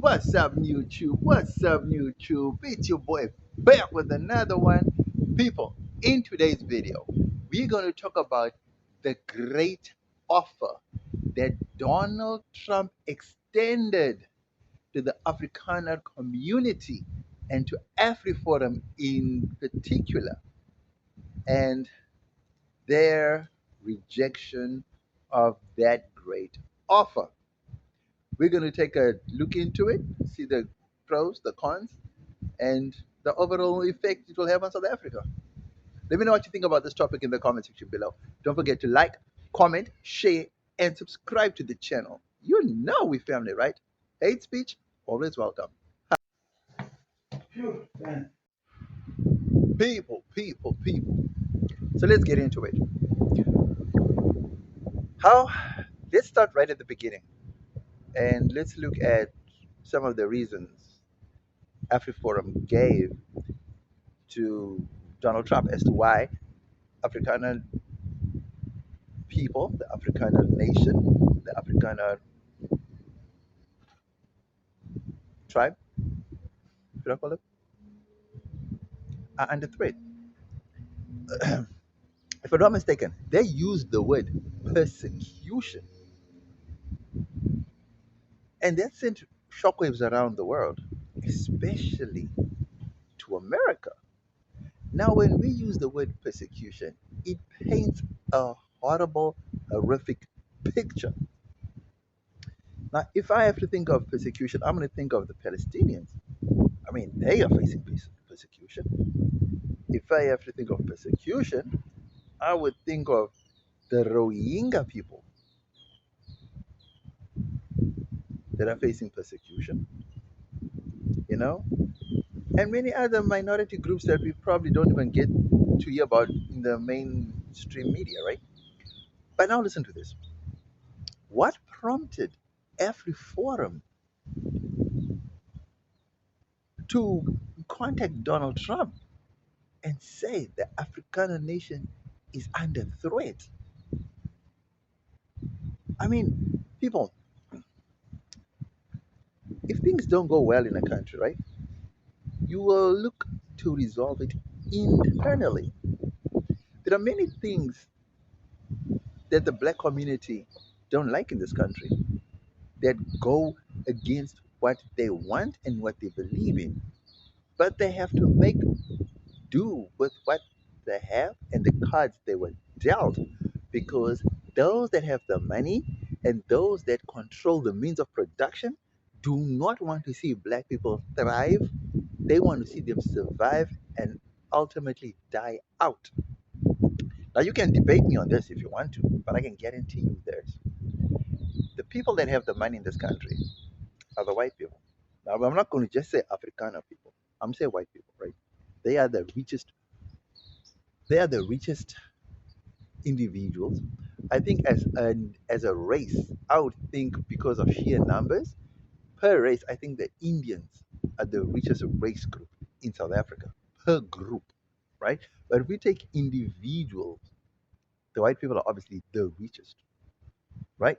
What's up, YouTube? What's up, YouTube? It's your boy back with another one. People, in today's video, we're going to talk about the great offer that Donald Trump extended to the Afrikaner community and to AfriForum in particular, and their rejection of that great offer. We're going to take a look into it, see the pros, the cons, and the overall effect it will have on South Africa. Let me know what you think about this topic in the comment section below. Don't forget to like, comment, share, and subscribe to the channel. You know we family, right? Hate speech, always welcome. Phew, man. People. So let's get into it. How? Let's start right at the beginning, and let's look at some of the reasons AfriForum gave to Donald Trump as to why Afrikaner people, the Afrikaner nation, the Afrikaner tribe, should I call it, are under threat. If I'm not mistaken, they used the word persecution, and that sent shockwaves around the world, especially to America. Now, when we use the word persecution, it paints a horrible, horrific picture. Now, if I have to think of persecution, I'm going to think of the Palestinians. I mean, they are facing persecution. If I have to think of persecution, I would think of the Rohingya people that are facing persecution, you know, and many other minority groups that we probably don't even get to hear about in the mainstream media, right? But now listen to this. What prompted every forum to contact Donald Trump and say the Afrikaner nation is under threat? I mean, people, if things don't go well in a country, right, you will look to resolve it internally. There are many things that the black community don't like in this country that go against what they want and what they believe in. But they have to make do with what they have and the cards they were dealt, because those that have the money and those that control the means of production do not want to see black people thrive. They want to see them survive and ultimately die out. Now, you can debate me on this if you want to, but I can guarantee you this. The people that have the money in this country are the white people. Now, I'm not going to just say Afrikaner people. I'm saying white people, right? They are the richest. They are the richest individuals. I think as a race, I would think because of sheer numbers per race, I think the Indians are the richest race group in South Africa per group, right? But if we take individuals, the white people are obviously the richest, right?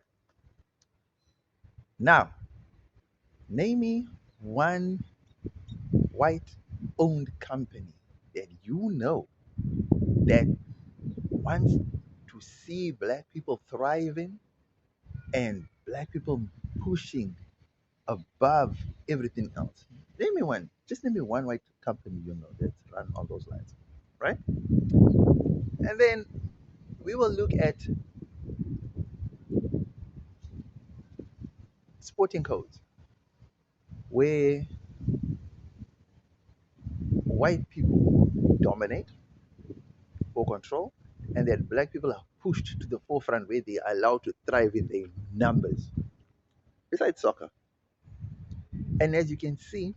Now, name me one white owned company that you know that wants to see black people thriving and black people pushing above everything else. Name me one. Just name me one white company you know that's run on those lines, right? And then we will look at sporting codes where white people dominate or control, and that black people are pushed to the forefront where they are allowed to thrive in their numbers. Besides soccer. And as you can see,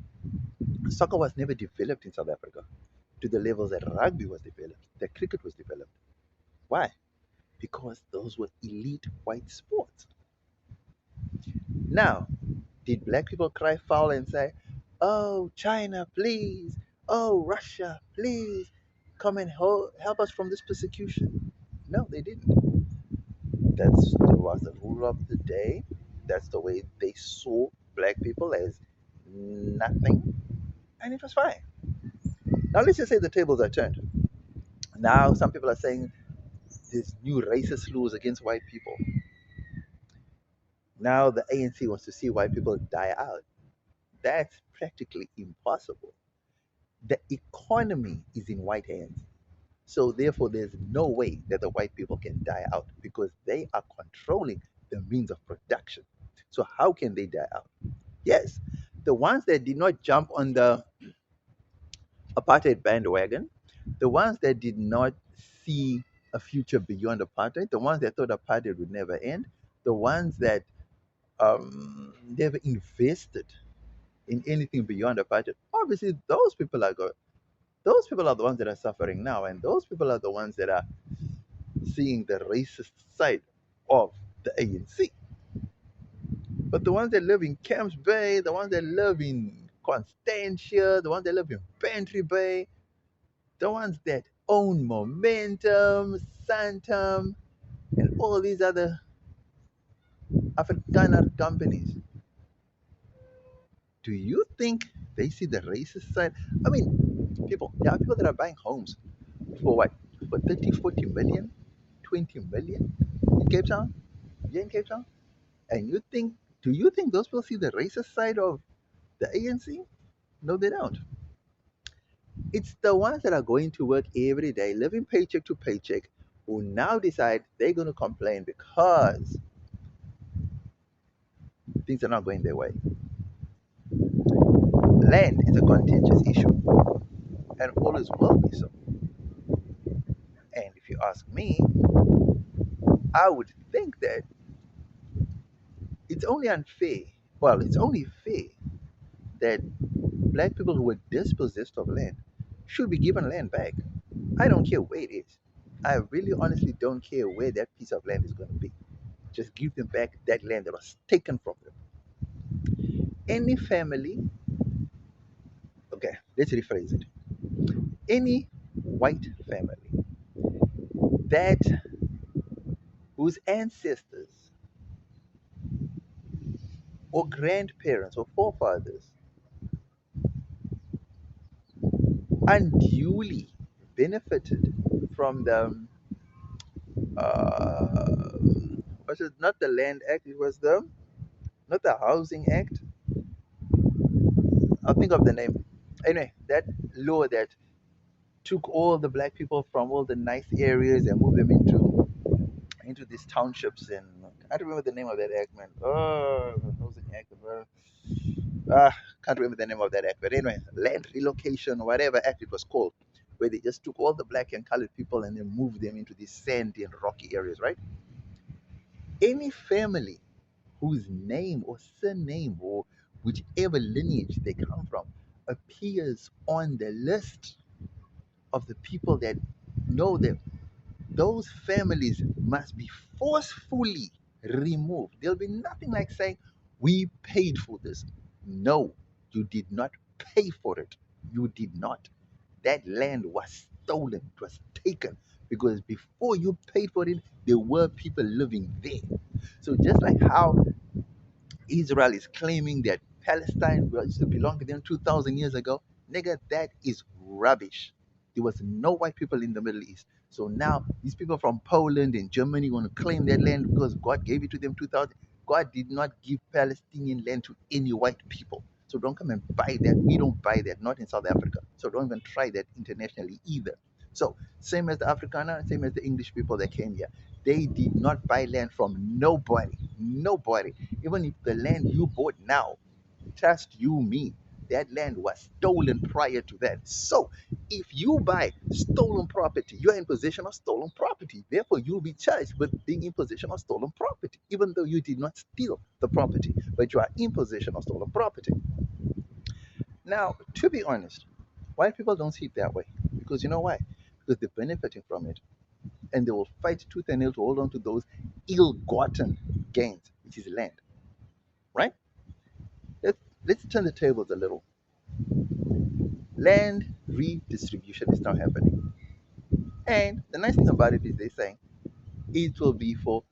soccer was never developed in South Africa to the levels that rugby was developed, that cricket was developed. Why? Because those were elite white sports. Now, did black people cry foul and say, "Oh, China, please. Oh, Russia, please come and help us from this persecution"? No, they didn't. That was the rule of the day. That's the way they saw black people as nothing, and it was fine. Now let's just say the tables are turned. Now some people are saying this new racist laws against white people. Now the ANC wants to see white people die out. That's practically impossible. The economy is in white hands. So therefore, there's no way that the white people can die out because they are controlling the means of production. So how can they die out? Yes, the ones that did not jump on the apartheid bandwagon, the ones that did not see a future beyond apartheid, the ones that thought apartheid would never end, the ones that never invested in anything beyond apartheid. Obviously, those people are good. Those people are the ones that are suffering now, and those people are the ones that are seeing the racist side of the ANC. But the ones that live in Camps Bay, the ones that live in Constantia, the ones that live in Bantry Bay, the ones that own Momentum, Santam, and all these other Afrikaner companies, do you think they see the racist side? I mean, there are people that are buying homes for what? For 30, 40 million, 20 million in Cape Town? Yeah, in Cape Town? And do you think those people see the racist side of the ANC? No, they don't. It's the ones that are going to work every day, living paycheck to paycheck, who now decide they're going to complain because things are not going their way. Land is a contentious issue and always will be so. And if you ask me, I would think that it's only unfair. Well, it's only fair that black people who were dispossessed of land should be given land back. I don't care where it is. I really honestly don't care where that piece of land is going to be. Just give them back that land that was taken from them. Any family, okay, let's rephrase it. Any white family that whose ancestors or grandparents or forefathers unduly benefited from the uh, was it not the Land Act? It was the not the Housing Act. I'll think of the name. Anyway, that law that took all the black people from all the nice areas and moved them into these townships, and I don't remember the name of that act, man. Oh, Housing Act. Can't remember the name of that act. But anyway, land relocation, whatever act it was called, where they just took all the black and colored people and then moved them into these sandy and rocky areas, right? Any family whose name or surname or whichever lineage they come from appears on the list of the people that know that those families must be forcefully removed. There'll be nothing like saying, we paid for this. No, you did not pay for it. You did not. That land was stolen, it was taken because before you paid for it, there were people living there. So just like how Israel is claiming that Palestine used to belong to them 2,000 years ago. Nigga, that is rubbish. There was no white people in the Middle East. So now these people from Poland and Germany want to claim that land because God gave it to them 2,000. God did not give Palestinian land to any white people. So don't come and buy that. We don't buy that, not in South Africa. So don't even try that internationally either. So same as the Afrikaner, same as the English people that came here. They did not buy land from nobody. Nobody. Even if the land you bought now, trust you me, that land was stolen prior to that. So if you buy stolen property, you're in possession of stolen property. Therefore, you'll be charged with being in possession of stolen property, even though you did not steal the property, but you are in possession of stolen property. Now, to be honest, white people don't see it that way. Because you know why? Because they're benefiting from it. And they will fight tooth and nail to hold on to those ill-gotten gains, which is land. Right? Let's turn the tables a little. Land redistribution is now happening. And the nice thing about it is they're saying it will be for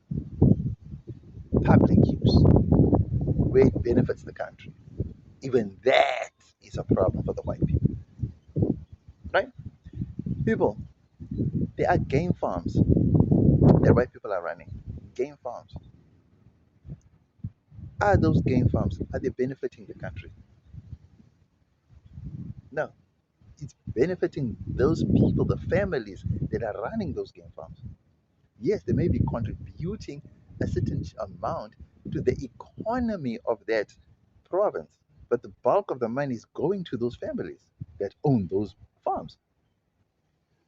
public use, where it benefits the country. Even that is a problem for the white people, right? People, there are game farms that white people are running. Game farms. Are those game farms, are they benefiting the country? No. It's benefiting those people, the families that are running those game farms. Yes, they may be contributing a certain amount to the economy of that province, but the bulk of the money is going to those families that own those farms.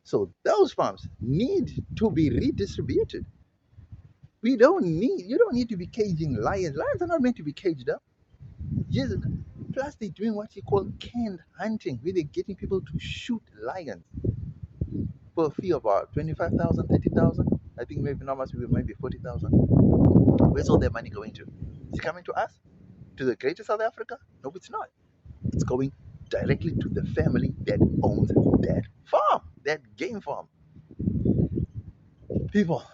So those farms need to be redistributed. You don't need to be caging lions. Lions are not meant to be caged up. Yes, plus they're doing what you call canned hunting, where they're getting people to shoot lions for a fee of about 25,000, 30,000. I think maybe not much, maybe 40,000. Where's all their money going to? Is it coming to us? To the greater South Africa? No, it's not. It's going directly to the family that owns that farm, that game farm. People,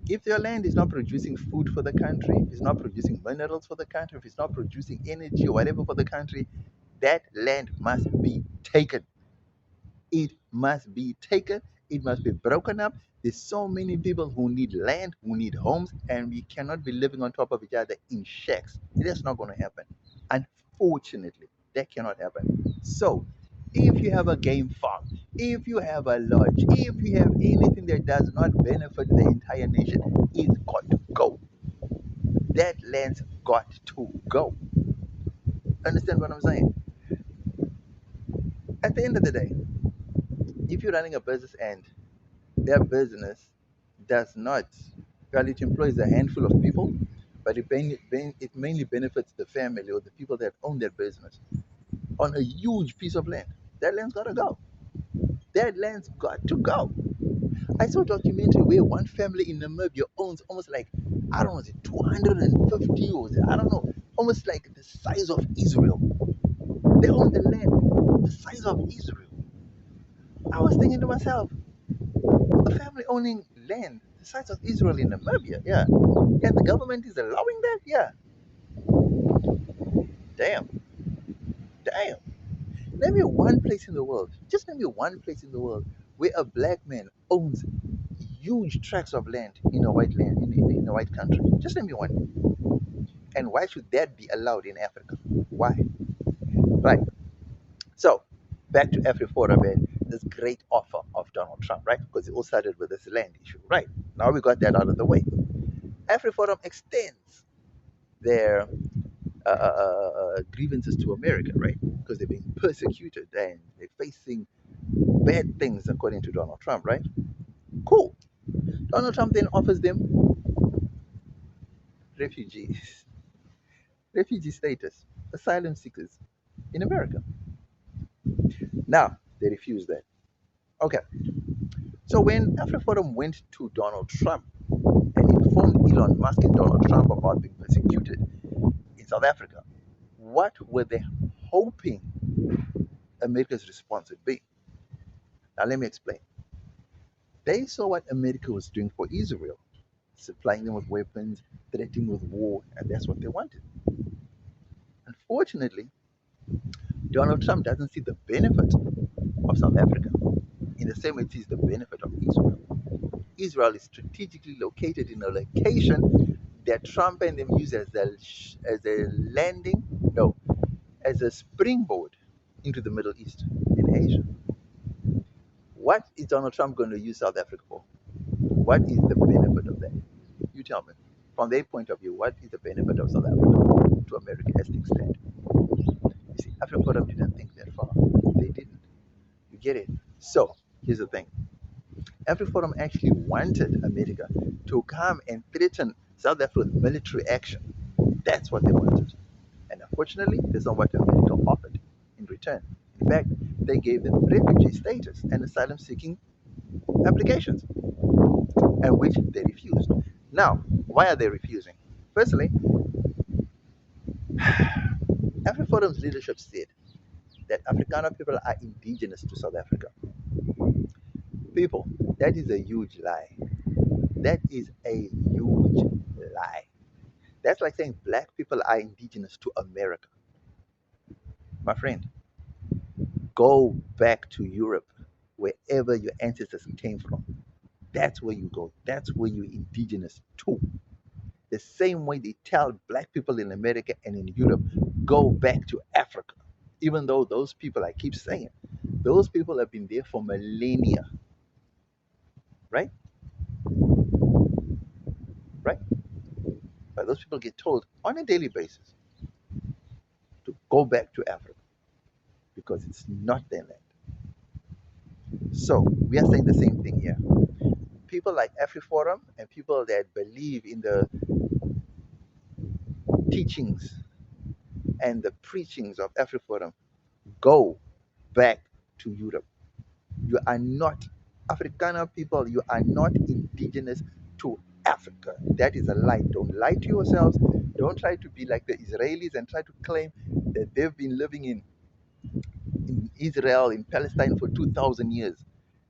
if your land is not producing food for the country, if it's not producing minerals for the country, if it's not producing energy or whatever for the country, that land must be taken. It must be taken. It must be broken up. There's so many people who need land, who need homes, and we cannot be living on top of each other in shacks. That's not going to happen. Unfortunately, that cannot happen. So, if you have a game farm, if you have a lodge, if you have anything that does not benefit the entire nation, it's got to go. That land's got to go. Understand what I'm saying? At the end of the day, if you're running a business and their business does not, well, it employs a handful of people, but it mainly benefits the family or the people that own their business on a huge piece of land. That land's got to go. That land's got to go. I saw a documentary where one family in Namibia owns almost like, I don't know, is it 250 or is it, I don't know, almost like the size of Israel. They own the land the size of Israel. I was thinking to myself, a family owning land the size of Israel in Namibia, yeah. And the government is allowing that? Yeah. Damn. Damn. Name me one place in the world, just name me one place in the world where a black man owns huge tracts of land in a white land in a white country. Just name me one. And why should that be allowed in Africa? Why? Right. So back to AfriForum and this great offer of Donald Trump, right? Because it all started with this land issue, right? Now we got that out of the way. AfriForum extends their grievances to America, right? Because they're being persecuted and they're facing bad things according to Donald Trump, right? Cool. Donald Trump then offers them refugees, refugee status, asylum seekers in America. Now they refuse that. Okay. So when AfriForum went to Donald Trump and informed Elon Musk and Donald Trump about being persecuted in South Africa, what were they hoping America's response would be? Now let me explain. They saw what America was doing for Israel, supplying them with weapons, threatening with war, and that's what they wanted. Unfortunately, Donald Trump doesn't see the benefit of South Africa in the same way it sees the benefit of Israel. Israel is strategically located in a location that Trump and them use as a landing, no, as a springboard into the Middle East and Asia. What is Donald Trump going to use South Africa for? What is the benefit of that? You tell me. From their point of view, what is the benefit of South Africa to America as things stand? You see, Africa didn't think that far. They didn't. You get it? So, here's the thing. AfriForum actually wanted America to come and threaten South Africa with military action. That's what they wanted. And unfortunately, that's not what America offered in return. In fact, they gave them refugee status and asylum seeking applications, and which they refused. Now, why are they refusing? Firstly, AfriForum's leadership said that Afrikaner people are indigenous to South Africa. People, that is a huge lie. That is a huge lie. That's like saying black people are indigenous to America. My friend, go back to Europe, wherever your ancestors came from. That's where you go. That's where you're indigenous to. The same way they tell black people in America and in Europe, go back to Africa. Even though those people, I keep saying, those people have been there for millennia, right? Right? But those people get told on a daily basis to go back to Africa because it's not their land. So we are saying the same thing here. People like AfriForum and people that believe in the teachings and the preachings of AfriForum, go back to Europe. You are not Afrikaner people, you are not indigenous to Africa. That is a lie. Don't lie to yourselves. Don't try to be like the Israelis and try to claim that they've been living in Israel, in Palestine for 2,000 years.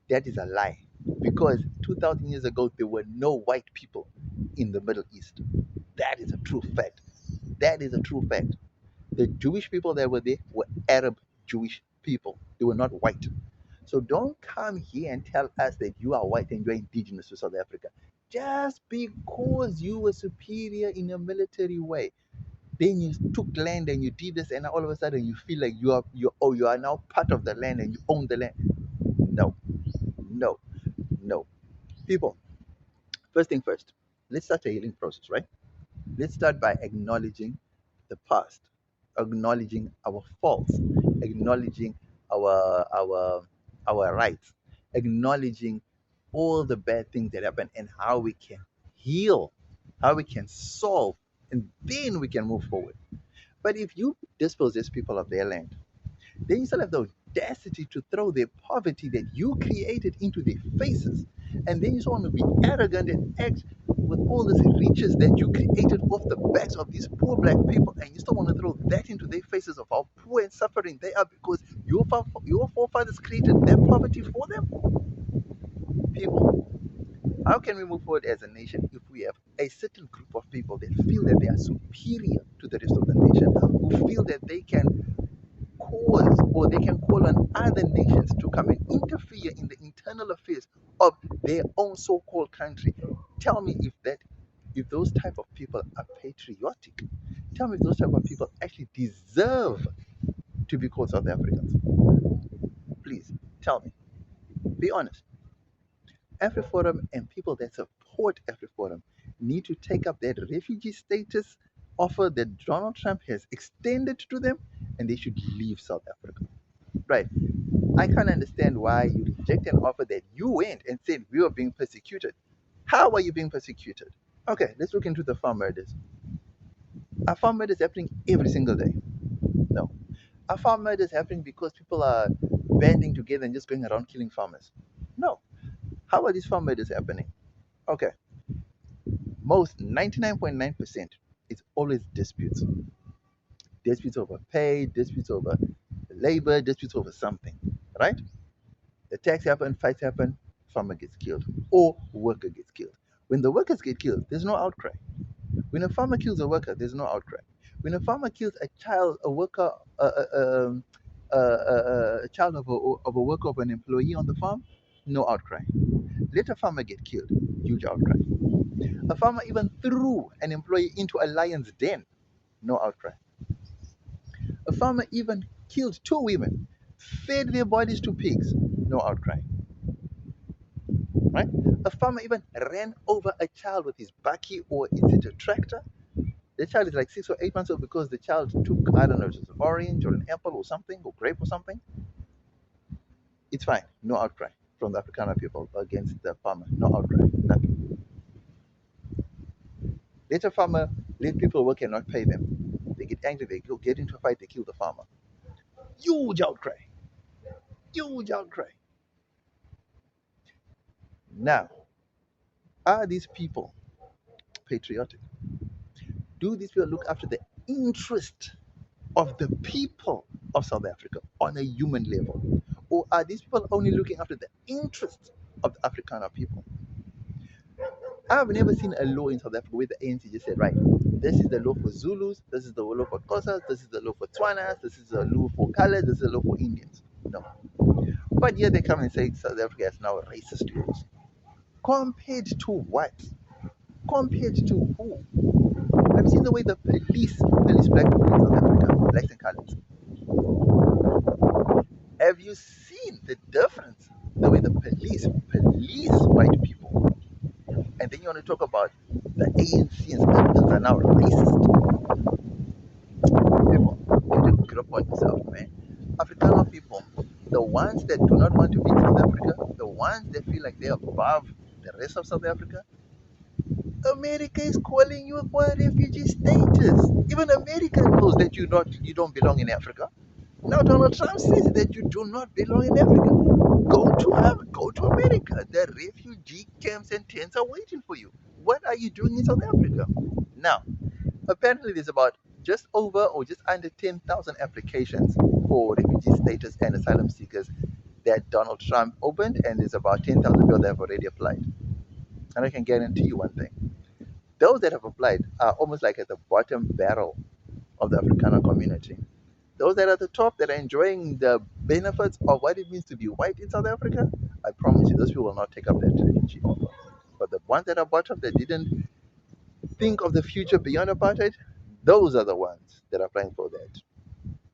That is a lie. Because 2,000 years ago, there were no white people in the Middle East. That is a true fact. That is a true fact. The Jewish people that were there were Arab Jewish people. They were not white. So don't come here and tell us that you are white and you're indigenous to South Africa. Just because you were superior in a military way. Then you took land and you did this, and all of a sudden you feel like you are now part of the land and you own the land. No, no, no. People, first thing first, let's start a healing process, right? Let's start by acknowledging the past, acknowledging our faults, acknowledging our our rights, acknowledging all the bad things that happen and how we can heal, how we can solve, and then we can move forward. But if you dispossess people of their land, then you still have the audacity to throw their poverty that you created into their faces. And then you still want to be arrogant and act with all these riches that you created off the backs of these poor black people. And you still want to throw that into their faces of how poor and suffering they are because your forefathers created that poverty for them. People, how can we move forward as a nation if we have a certain group of people that feel that they are superior to the rest of the nation, who feel that they can cause or they can call on other nations to come and interfere in the internal affairs of their own so-called country? Tell me if those type of people are patriotic. Tell me if those type of people actually deserve to be called South Africans. Please tell me. Be honest. AfriForum and people that support AfriForum need to take up that refugee status offer that Donald Trump has extended to them, and they should leave South Africa. Right. I can't understand why you reject an offer that you went and said we were being persecuted. How are you being persecuted? Okay, let's look into the farm murders. Are farm murders happening every single day? No. Are farm murders happening because people are banding together and just going around killing farmers? No. How are these farm murders happening? Okay, most 99.9% it's always disputes. Disputes over pay, disputes over labor, disputes over something, right? Attacks happen, fights happen, farmer gets killed or worker gets killed. When the workers get killed, there's no outcry. When a farmer kills a worker, there's no outcry. When a farmer kills a child, a worker, a child of a worker, of an employee on the farm, no outcry. Let a farmer get killed, huge outcry. A farmer even threw an employee into a lion's den, no outcry. A farmer even killed two women, fed their bodies to pigs, no outcry. Right? A farmer even ran over a child with his bakkie, or is it a tractor? The child is like 6 or 8 months old because the child took, I don't know, it's an orange or an apple or something, or grape or something. It's fine. No outcry from the Afrikaner people against the farmer. No outcry. Nothing. Let a farmer let people work and not pay them. They get angry, they go get into a fight, they kill the farmer. Huge outcry. Huge outcry. Now, are these people patriotic? Do these people look after the interest of the people of South Africa on a human level? Or are these people only looking after the interests of the Afrikaner people? I've never seen a law in South Africa where the ANC just said, right, this is the law for Zulus, this is the law for Xhosas, this is the law for Tswanas, this is the law for Colors, this is the law for Indians. No. But yet they come and say South Africa has now racist laws. Compared to what? Compared to who? Have you seen the way the police black people in South Africa, blacks and colors? Have you seen the difference? The way the police white people. And then you want to talk about the ANC and South Africans are now racist. People, you need to get up on yourself, man. Afrikaner people, the ones that do not want to be in South Africa, the ones that feel like they're above the rest of South Africa, America is calling you for refugee status. Even America knows that you don't belong in Africa. Now Donald Trump says that you do not belong in Africa. Go to America. The refugee camps and tents are waiting for you. What are you doing in South Africa? Now, apparently there's about just over or just under 10,000 applications for refugee status and asylum seekers that Donald Trump opened, and there's about 10,000 people that have already applied. And I can guarantee you one thing. Those that have applied are almost like at the bottom barrel of the Afrikaner community. Those that are at the top that are enjoying the benefits of what it means to be white in South Africa, I promise you, those people will not take up that refugee offer. But the ones that are bottom that didn't think of the future beyond apartheid, those are the ones that are applying for that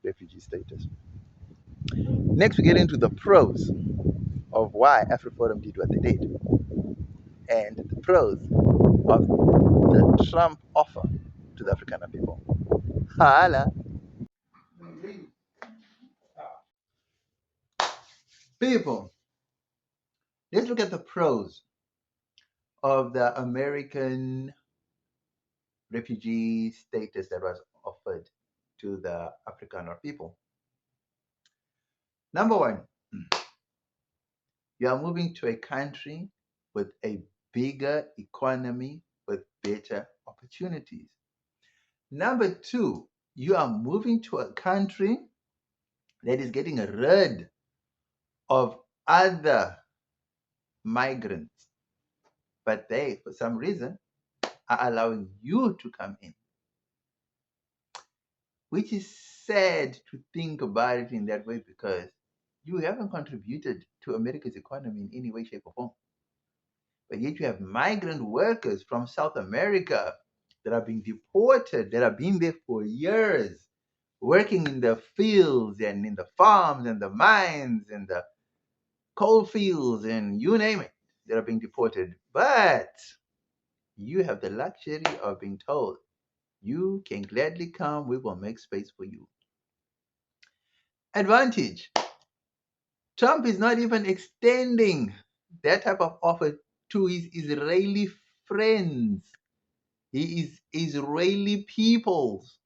refugee status. Next, we get into the pros of why AfriForum did what they did, and the pros of the Trump offer to the Afrikaner people. Hala. People, let's look at the pros of the American refugee status that was offered to the Afrikaner people. Number one, you are moving to a country with a bigger economy with better opportunities. Number two, you are moving to a country that is getting rid of other migrants, but they, for some reason, are allowing you to come in, which is sad to think about it in that way because you haven't contributed to America's economy in any way, shape, or form. But yet you have migrant workers from South America that are being deported, that have been there for years, working in the fields and in the farms and the mines and the coal fields and you name it, that are being deported. But you have the luxury of being told, you can gladly come, we will make space for you. Advantage. Trump is not even extending that type of offer to his Israeli friends. He is Israeli peoples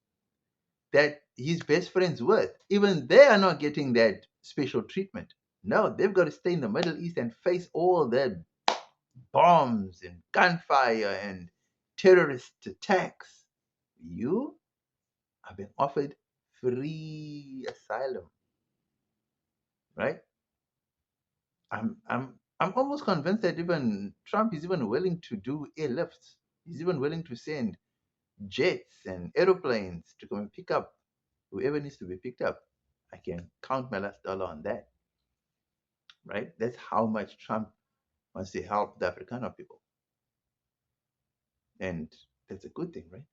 that he's best friends with. Even they are not getting that special treatment. No, they've got to stay in the Middle East and face all that bombs and gunfire and terrorist attacks. You have been offered free asylum, right? I'm almost convinced that even Trump is even willing to do airlifts. He's even willing to send jets and aeroplanes to come and pick up whoever needs to be picked up. I can count my last dollar on that, right? That's how much Trump wants to help the Afrikaner people. And that's a good thing, right?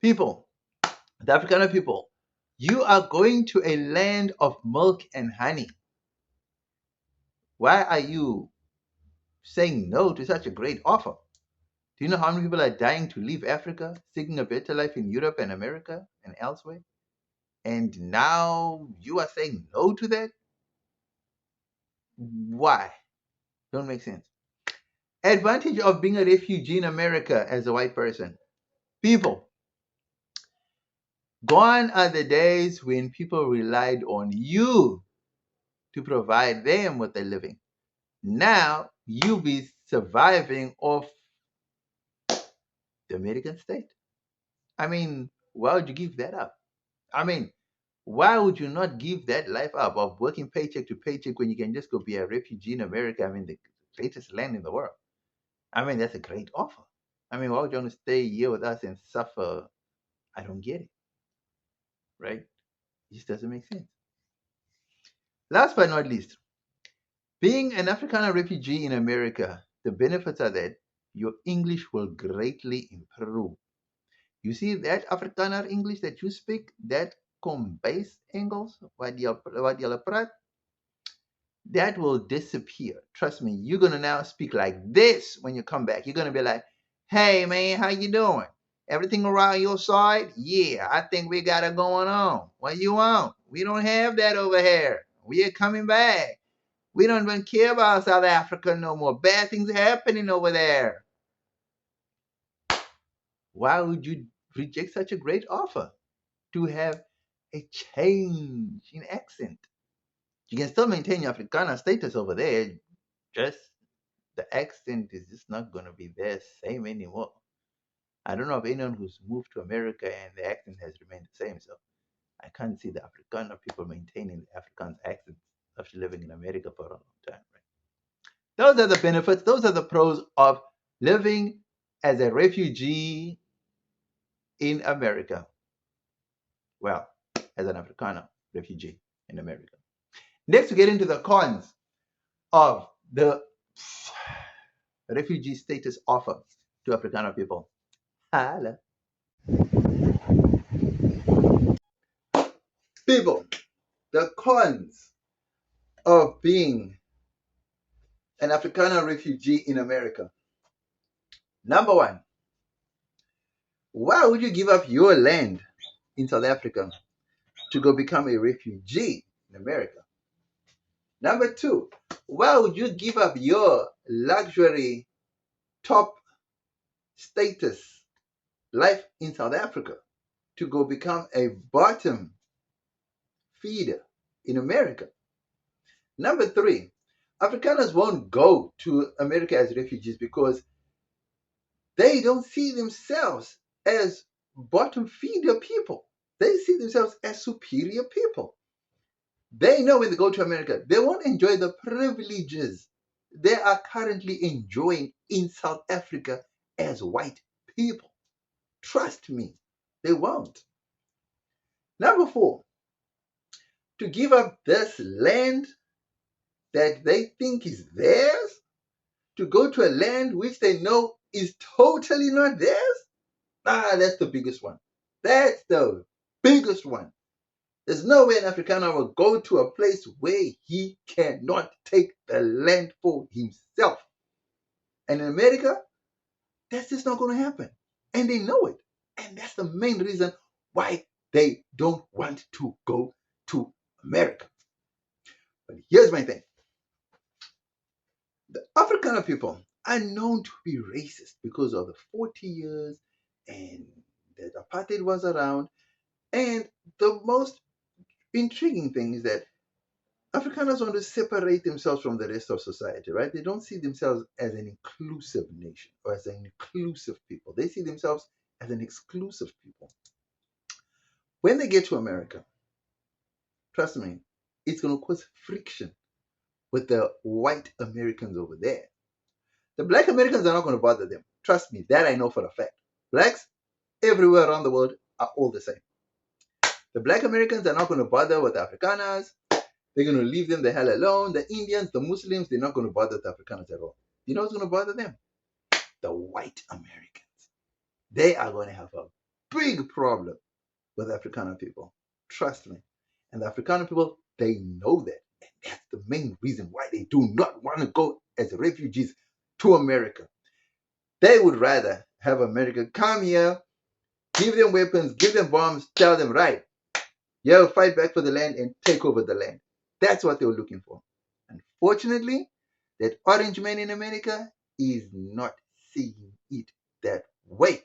People, the Afrikaner people, you are going to a land of milk and honey. Why are you saying no to such a great offer? Do you know how many people are dying to leave Africa, seeking a better life in Europe and America and elsewhere? And now you are saying no to that? Why? Don't make sense. Advantage of being a refugee in America as a white person. People, gone are the days when people relied on you to provide them with a living. Now you be surviving off the American state. I mean, why would you give that up? I mean, why would you not give that life up of working paycheck to paycheck when you can just go be a refugee in America? I mean, the greatest land in the world. I mean, that's a great offer. I mean, why would you want to stay here with us and suffer? I don't get it, right? It just doesn't make sense. Last but not least, being an Afrikaner refugee in America, the benefits are that your English will greatly improve. You see that Afrikaner English that you speak, that base Engels, wat jy praat, that will disappear. Trust me, you're gonna now speak like this when you come back. You're gonna be like, "Hey man, how you doing? Everything around your side? Yeah, I think we got it going on. What you want? We don't have that over here. We are coming back. We don't even care about South Africa no more. Bad things are happening over there. Why would you reject such a great offer to have a change in accent? You can still maintain your Afrikaner status over there, just the accent is just not going to be the same anymore. I don't know of anyone who's moved to America and the accent has remained the same. So I can't see the Afrikaner people maintaining the Afrikaans accent after living in America for a long time. Right? Those are the benefits. Those are the pros of living as a refugee in America. Well, as an Afrikaner refugee in America. Next, we get into the cons of the refugee status offer to Afrikaner people. Holla. People, the cons of being an Afrikaner refugee in America. Number one, why would you give up your land in South Africa to go become a refugee in America? Number two, why would you give up your luxury top status life in South Africa to go become a bottom feeder in America? Number three, Afrikaners won't go to America as refugees because they don't see themselves as bottom feeder people. They see themselves as superior people. They know when they go to America, they won't enjoy the privileges they are currently enjoying in South Africa as white people. Trust me, they won't. Number four, to give up this land that they think is theirs, to go to a land which they know is totally not theirs, that's the biggest one. That's the biggest one. There's no way an Afrikaner will go to a place where he cannot take the land for himself. And in America, that's just not going to happen. And they know it. And that's the main reason why they don't want to go to America. But here's my thing. The Afrikaner people are known to be racist because of the 40 years and that apartheid was around. And the most intriguing thing is that Afrikaners want to separate themselves from the rest of society, right? They don't see themselves as an inclusive nation or as an inclusive people. They see themselves as an exclusive people. When they get to America, trust me, it's going to cause friction with the white Americans over there. The black Americans are not going to bother them. Trust me, that I know for a fact. Blacks everywhere around the world are all the same. The black Americans are not going to bother with the Afrikaners. They're going to leave them the hell alone. The Indians, the Muslims, they're not going to bother the Afrikaners at all. You know what's going to bother them? The white Americans. They are going to have a big problem with Afrikaner people. Trust me. And the Afrikaner people, they know that. And that's the main reason why they do not want to go as refugees to America. They would rather have America come here, give them weapons, give them bombs, tell them, right, yeah, fight back for the land and take over the land. That's what they were looking for. Unfortunately, that orange man in America is not seeing it that way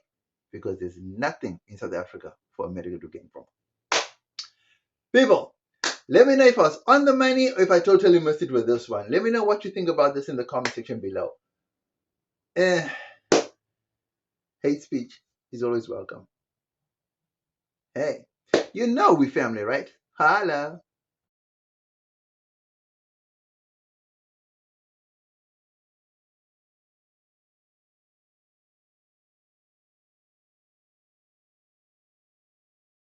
because there's nothing in South Africa for America to gain from. People, let me know if I was on the money or if I totally missed it with this one. Let me know what you think about this in the comment section below. Hate speech is always welcome. Hey, you know we family, right? Holla.